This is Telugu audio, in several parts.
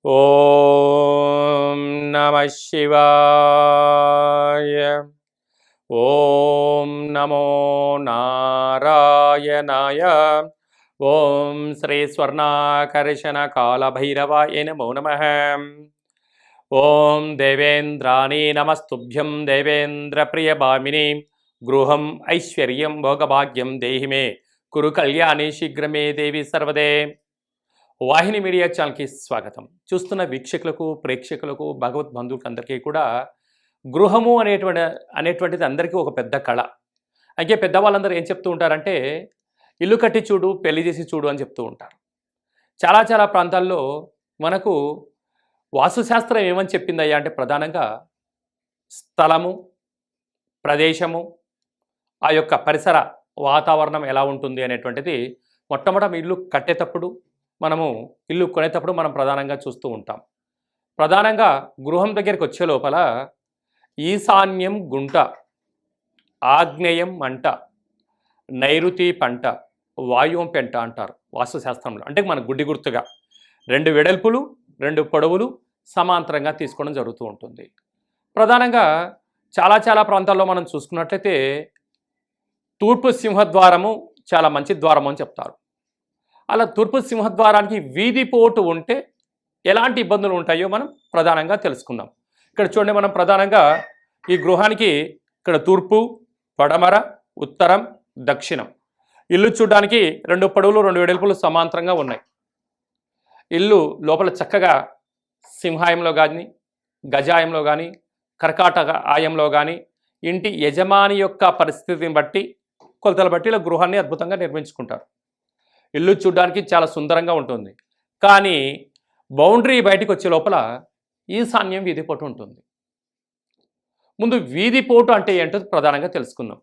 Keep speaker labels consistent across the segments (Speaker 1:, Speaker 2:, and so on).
Speaker 1: ఓం నమః శివాయ. ఓం నమో నారాయణాయ. ఓం శ్రీ స్వర్ణాకర్షణ కాళభైరవాయ నమో నమః. ఓం దేవేంద్రాణి నమస్తుభ్యం దేవేంద్ర ప్రియభామిని. గృహం ఐశ్వర్యం భోగభాగ్యం దేహి మే కురు కళ్యాణి శీఘ్రమే దేవి సర్వదే. వాహిని మీడియా ఛానల్కి స్వాగతం. చూస్తున్న వీక్షకులకు, ప్రేక్షకులకు, భగవద్ బంధువులకు అందరికీ కూడా గృహము అనేటువంటిది అందరికీ ఒక పెద్ద కళ. అయితే పెద్దవాళ్ళందరూ ఏం చెప్తూ ఉంటారంటే ఇల్లు కట్టి చూడు, పెళ్లి చేసి చూడు అని చెప్తూ ఉంటారు. చాలా చాలా ప్రాంతాల్లో మనకు వాస్తుశాస్త్రం ఏమని చెప్పిందయ్యా అంటే ప్రధానంగా స్థలము, ప్రదేశము, ఆ యొక్క పరిసర వాతావరణం ఎలా ఉంటుంది అనేటువంటిది మొట్టమొదటి ఇల్లు కట్టేటప్పుడు, మనము ఇల్లు కొనేటప్పుడు మనం ప్రధానంగా చూస్తూ ఉంటాం. ప్రధానంగా గృహం దగ్గరికి వచ్చే లోపల ఈశాన్యం గుంట, ఆగ్నేయం మంట, నైరుతి పంట, వాయువం పెంట అంటారు వాస్తుశాస్త్రంలో. అంటే మన గుడ్డి గుర్తుగా 2 వెడల్పులు 2 పొడవులు సమాంతరంగా తీసుకోవడం జరుగుతూ ఉంటుంది. ప్రధానంగా చాలా ప్రాంతాల్లో మనం చూసుకున్నట్లయితే తూర్పు సింహద్వారము చాలా మంచి ద్వారము అని చెప్తారు. అలా తూర్పు సింహద్వారానికి వీధి పోటు ఉంటే ఎలాంటి ఇబ్బందులు ఉంటాయో మనం ప్రధానంగా తెలుసుకుందాం. ఇక్కడ చూడండి, మనం ప్రధానంగా ఈ గృహానికి ఇక్కడ తూర్పు, పడమర, ఉత్తరం, దక్షిణం ఇల్లు చూడడానికి 2 పొడవులు 2 వెడల్పులు సమాంతరంగా ఉన్నాయి. ఇల్లు లోపల చక్కగా సింహాయంలో కానీ, గజాయంలో కానీ, కర్కాటక ఆయంలో కానీ, ఇంటి యజమాని యొక్క పరిస్థితిని బట్టి, కొలతలు బట్టి ఇలా గృహాన్ని అద్భుతంగా నిర్మించుకుంటారు. ఇల్లు చూడడానికి చాలా సుందరంగా ఉంటుంది. కానీ బౌండరీ బయటికి వచ్చే లోపల ఈశాన్యం వీధిపోటు ఉంటుంది. ముందు వీధిపోటు అంటే ఏంటో ప్రధానంగా తెలుసుకుందాం.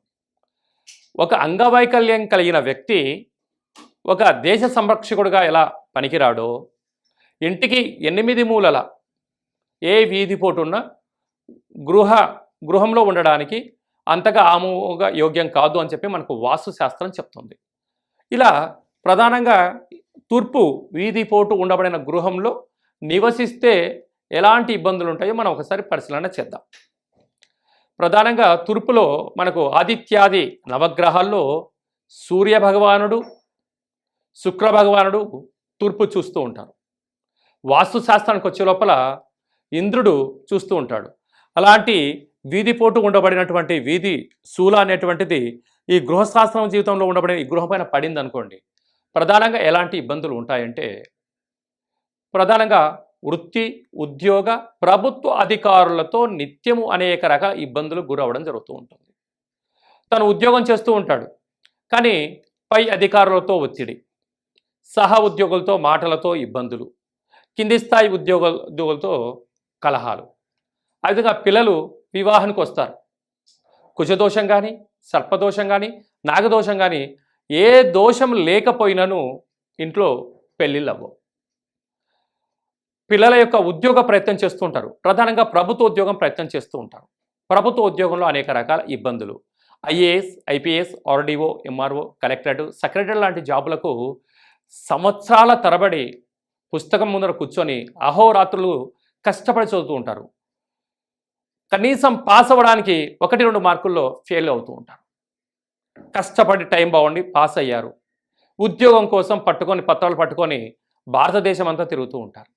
Speaker 1: ఒక అంగవైకల్యం కలిగిన వ్యక్తి ఒక దేశ సంరక్షకుడిగా ఎలా పనికిరాడో, ఇంటికి 8 మూలల ఏ వీధిపోటు ఉన్నా గృహంలో ఉండడానికి అంతగా ఆమోగ యోగ్యం కాదు అని చెప్పి మనకు వాస్తు శాస్త్రం చెప్తుంది. ఇలా ప్రధానంగా తూర్పు వీధిపోటు ఉండబడిన గృహంలో నివసిస్తే ఎలాంటి ఇబ్బందులు ఉంటాయో మనం ఒకసారి పరిశీలన చేద్దాం. ప్రధానంగా తూర్పులో మనకు ఆదిత్యాది నవగ్రహాల్లో సూర్య భగవానుడు, శుక్ర భగవానుడు తూర్పు చూస్తూ ఉంటారు. వాస్తుశాస్త్రానికి వచ్చే లోపల ఇంద్రుడు చూస్తూ ఉంటాడు. అలాంటి వీధిపోటు ఉండబడినటువంటి వీధి శూల అనేటువంటిది ఈ గృహశాస్త్రం జీవితంలో ఉండబడిన ఈ గృహం పైన పడింది అనుకోండి, ప్రధానంగా ఎలాంటి ఇబ్బందులు ఉంటాయంటే ప్రధానంగా వృత్తి, ఉద్యోగ, ప్రభుత్వ అధికారులతో నిత్యము అనేక రకాల ఇబ్బందులు గురవడం జరుగుతూ ఉంటుంది. తను ఉద్యోగం చేస్తూ ఉంటాడు, కానీ పై అధికారులతో ఒత్తిడి, సహ ఉద్యోగులతో మాటలతో ఇబ్బందులు, కింది స్థాయి ఉద్యోగులతో కలహాలు. ఆ విధంగా పిల్లలు వివాహానికి వస్తారు. కుజదోషం కానీ, సర్పదోషం కానీ, నాగదోషం కానీ ఏ దోషం లేకపోయినను ఇంట్లో పెళ్ళిళ్ళు అవ్వవు. పిల్లల యొక్క ఉద్యోగ ప్రయత్నం చేస్తూ ఉంటారు. ప్రధానంగా ప్రభుత్వ ఉద్యోగం ప్రయత్నం చేస్తూ ఉంటారు. ప్రభుత్వ ఉద్యోగంలో అనేక రకాల ఇబ్బందులు. IAS, IPS, RDO, MRO, collectorate, secretary లాంటి జాబులకు సంవత్సరాల తరబడి పుస్తకం ముందర కూర్చొని అహోరాత్రులు కష్టపడి చదువుతూ ఉంటారు. కనీసం పాస్ అవ్వడానికి 1-2 మార్కుల్లో ఫెయిల్ అవుతూ ఉంటారు. కష్టపడి టైం బాగుండి పాస్ అయ్యారు. ఉద్యోగం కోసం పత్రాలు పట్టుకొని భారతదేశం అంతా తిరుగుతూ ఉంటారు.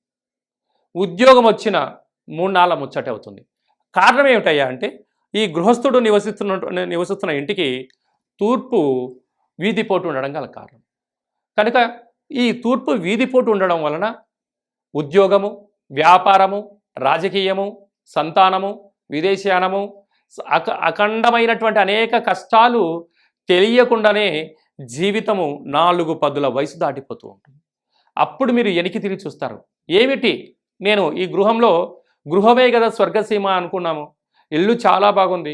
Speaker 1: ఉద్యోగం వచ్చిన 3 నాళ్ళ ముచ్చటే అవుతుంది. కారణం ఏమిటయ్యా అంటే ఈ గృహస్థుడు నివసిస్తున్న ఇంటికి తూర్పు వీధిపోటు ఉండడం గల కారణం. కనుక ఈ తూర్పు వీధిపోటు ఉండడం వలన ఉద్యోగము, వ్యాపారము, రాజకీయము, సంతానము, విదేశయానము, అఖండమైనటువంటి అనేక కష్టాలు తెలియకుండానే జీవితము 4 పదుల వయసు దాటిపోతూ ఉంటుంది. అప్పుడు మీరు వెనక్కి తిరిగి చూస్తారు, ఏమిటి నేను ఈ గృహమే కదా స్వర్గసీమ అనుకున్నాము, ఇల్లు చాలా బాగుంది,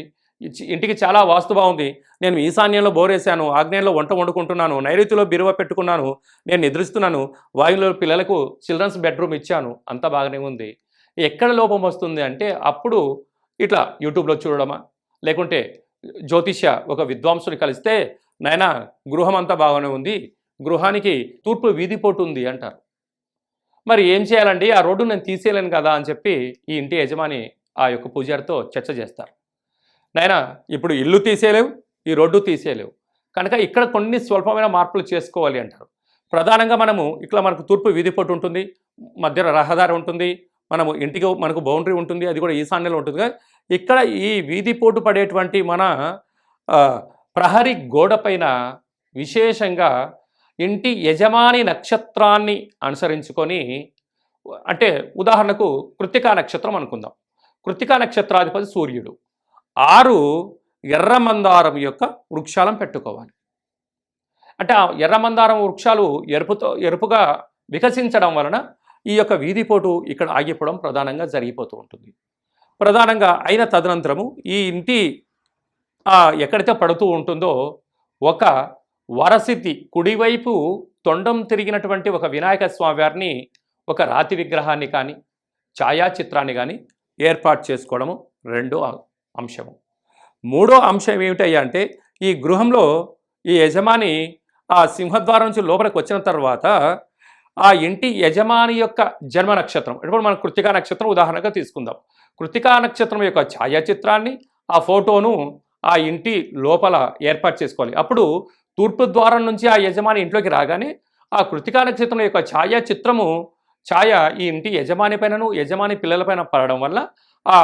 Speaker 1: ఇంటికి చాలా వాస్తు బాగుంది, నేను ఈశాన్యంలో బోరేశాను, ఆగ్నేయంలో వంట వండుకుంటున్నాను, నైరుతిలో బిరువ పెట్టుకున్నాను, నేను నిద్రిస్తున్నాను, వాయువులో పిల్లలకు చిల్డ్రన్స్ బెడ్రూమ్ ఇచ్చాను, అంతా బాగానే ఉంది, ఎక్కడ లోపం వస్తుంది అంటే అప్పుడు ఇట్లా యూట్యూబ్లో చూడడమా, లేకుంటే జ్యోతిష్య ఒక విద్వాంసుని కలిస్తే నాయనా గృహం అంతా బాగానే ఉంది, గృహానికి తూర్పు వీధిపోటు ఉంది అంటారు. మరి ఏం చేయాలండి, ఆ రోడ్డు నేను తీసేయలేను కదా అని చెప్పి ఈ ఇంటి యజమాని ఆ యొక్క పూజారితో చర్చ చేస్తారు. నాయనా, ఇప్పుడు ఇల్లు తీసేయలేవు, ఈ రోడ్డు తీసేయలేవు, కనుక ఇక్కడ కొన్ని స్వల్పమైన మార్పులు చేసుకోవాలి అంటారు. ప్రధానంగా మనకు తూర్పు వీధి పొట్టు ఉంటుంది, మధ్యలో రహదారి ఉంటుంది, మనకు బౌండరీ ఉంటుంది, అది కూడా ఈశాన్యంలో ఉంటుంది కదా. ఇక్కడ ఈ వీధి పోటు పడేటువంటి మన ప్రహరీ గోడ పైన విశేషంగా ఇంటి యజమాని నక్షత్రాన్ని అనుసరించుకొని, అంటే ఉదాహరణకు కృత్తికా నక్షత్రం అనుకుందాం. కృత్తికా నక్షత్రాధిపతి సూర్యుడు. 6 ఎర్ర మందారం యొక్క వృక్షాలను పెట్టుకోవాలి. అంటే ఆ ఎర్ర మందారం వృక్షాలు ఎరుపుగా వికసించడం వలన ఈ యొక్క వీధిపోటు ఇక్కడ ఆగిపోవడం ప్రధానంగా జరిగిపోతూ ఉంటుంది. ప్రధానంగా అయిన తదనంతరము ఈ ఇంటి ఎక్కడైతే పడుతూ ఉంటుందో ఒక వరసిద్ధి కుడివైపు తొండం తిరిగినటువంటి ఒక వినాయక స్వామి వారిని, ఒక రాతి విగ్రహాన్ని కానీ ఛాయాచిత్రాన్ని కానీ ఏర్పాటు చేసుకోవడము రెండో అంశము. మూడో అంశం ఏమిటయ్యా అంటే, ఈ గృహంలో ఈ యజమాని ఆ సింహద్వారం నుంచి లోపలికి వచ్చిన తర్వాత ఆ ఇంటి యజమాని యొక్క జన్మ నక్షత్రం, ఇప్పుడు మనం కృత్తికా నక్షత్రం ఉదాహరణగా తీసుకుందాం. కృత్తికా నక్షత్రం యొక్క ఛాయాచిత్రాన్ని, ఆ ఫోటోను ఆ ఇంటి లోపల ఏర్పాటు చేసుకోవాలి. అప్పుడు తూర్పు ద్వారం నుంచి ఆ యజమాని ఇంట్లోకి రాగానే ఆ కృత్తికా నక్షత్రం యొక్క ఛాయ ఈ ఇంటి యజమాని పైనను యజమాని పిల్లలపైన పడడం వల్ల ఆ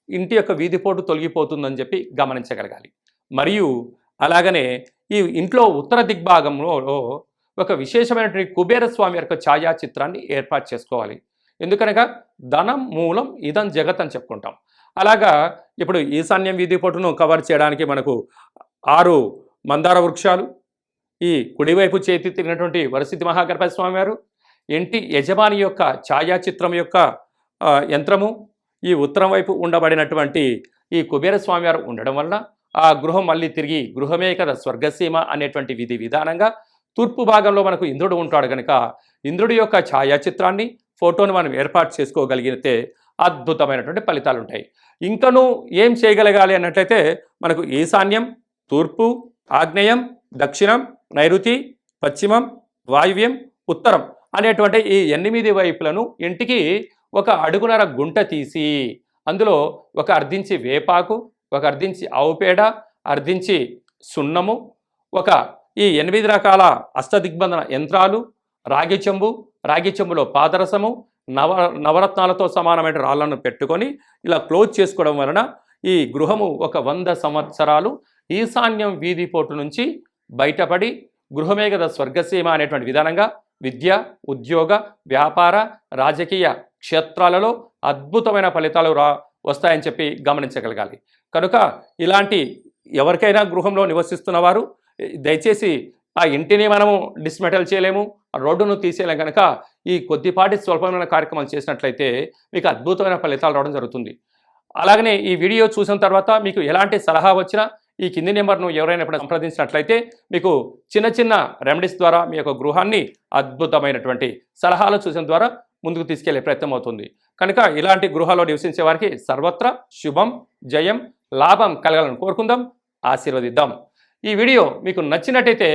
Speaker 1: ఇంటి యొక్క వీధిపోటు తొలగిపోతుందని చెప్పి గమనించగలగాలి. మరియు అలాగనే ఈ ఇంట్లో ఉత్తర దిగ్భాగంలో ఒక విశేషమైనటువంటి కుబేర స్వామి యొక్క ఛాయాచిత్రాన్ని ఏర్పాటు చేసుకోవాలి. ఎందుకనగా ధనం మూలం ఇదం జగత్ అని చెప్పుకుంటాం. అలాగా ఇప్పుడు ఈశాన్యం వీధిపోటును కవర్ చేయడానికి మనకు 6 మందార వృక్షాలు, ఈ కుడివైపు చేతి తిరిగినటువంటి వరసిద్ధి మహాగణపతి స్వామి వారు, ఇంటి యజమాని యొక్క ఛాయాచిత్రం యొక్క యంత్రము, ఈ ఉత్తరం వైపు ఉండబడినటువంటి ఈ కుబేర స్వామి వారు ఉండడం వలన ఆ గృహం మళ్ళీ తిరిగి గృహమే కదా స్వర్గసీమ అనేటువంటి విధానంగా తూర్పు భాగంలో మనకు ఇంద్రుడు ఉంటాడు కనుక ఇంద్రుడి యొక్క ఛాయాచిత్రాన్ని, ఫోటోను మనం ఏర్పాటు చేసుకోగలిగితే అద్భుతమైనటువంటి ఫలితాలు ఉంటాయి. ఇంకనూ ఏం చేయగలగాలి అన్నట్లయితే మనకు ఈశాన్యం, తూర్పు, ఆగ్నేయం, దక్షిణం, నైరుతి, పశ్చిమం, వాయువ్యం, ఉత్తరం అనేటువంటి ఈ 8 వైపులను ఇంటికి ఒక అడుగున్నర గుంట తీసి అందులో ఒక అర్ధించి వేపాకు, ఒక అర్ధించి ఆవుపేడ, అర్ధించి సున్నము, ఈ 8 రకాల అష్టదిగ్బంధన యంత్రాలు, రాగి చెంబులో పాదరసము, నవరత్నాలతో సమానమైన రాళ్లను పెట్టుకొని ఇలా క్లోజ్ చేసుకోవడం వలన ఈ గృహము ఒక 100 సంవత్సరాలు ఈశాన్యం వీధిపోటు నుంచి బయటపడి గృహమే కదా స్వర్గసీమ అనేటువంటి విధానంగా విద్య, ఉద్యోగ, వ్యాపార, రాజకీయ క్షేత్రాలలో అద్భుతమైన ఫలితాలు వస్తాయని చెప్పి గమనించగలగాలి. కనుక ఇలాంటి ఎవరికైనా గృహంలో నివసిస్తున్న వారు దయచేసి ఆ ఇంటిని మనము డిస్మెటల్ చేయలేము, రోడ్డును తీసేయలేం కనుక ఈ కొద్దిపాటి స్వల్పమైన కార్యక్రమాలు చేసినట్లయితే మీకు అద్భుతమైన ఫలితాలు రావడం జరుగుతుంది. అలాగనే ఈ వీడియో చూసిన తర్వాత మీకు ఎలాంటి సలహా వచ్చినా ఈ కింది నెంబర్ను ఎవరైనా ఎప్పుడు సంప్రదించినట్లయితే మీకు చిన్న రెమెడీస్ ద్వారా మీ యొక్క గృహాన్ని అద్భుతమైనటువంటి సలహాలు చూసిన ద్వారా ముందుకు తీసుకెళ్లే ప్రయత్నం అవుతుంది. కనుక ఇలాంటి గృహాల్లో నివసించే వారికి సర్వత్రా శుభం, జయం, లాభం కలగాలని కోరుకుందాం, ఆశీర్వదిద్దాం. ఈ వీడియో మీకు నచ్చినట్టయితే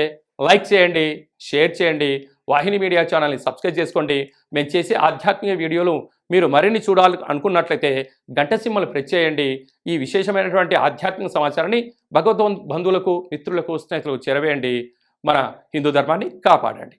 Speaker 1: లైక్ చేయండి, షేర్ చేయండి, వాహిని మీడియా ఛానల్ని సబ్స్క్రైబ్ చేసుకోండి. మేము చేసే ఆధ్యాత్మిక వీడియోలు మీరు మరిన్ని చూడాలి అనుకున్నట్లయితే గంట సింబల్ ప్రెస్ చేయండి. ఈ విశేషమైనటువంటి ఆధ్యాత్మిక సమాచారాన్ని భగవద్ బంధువులకు, మిత్రులకు, స్నేహితులకు చేరవేయండి. మన హిందూ ధర్మాన్ని కాపాడండి.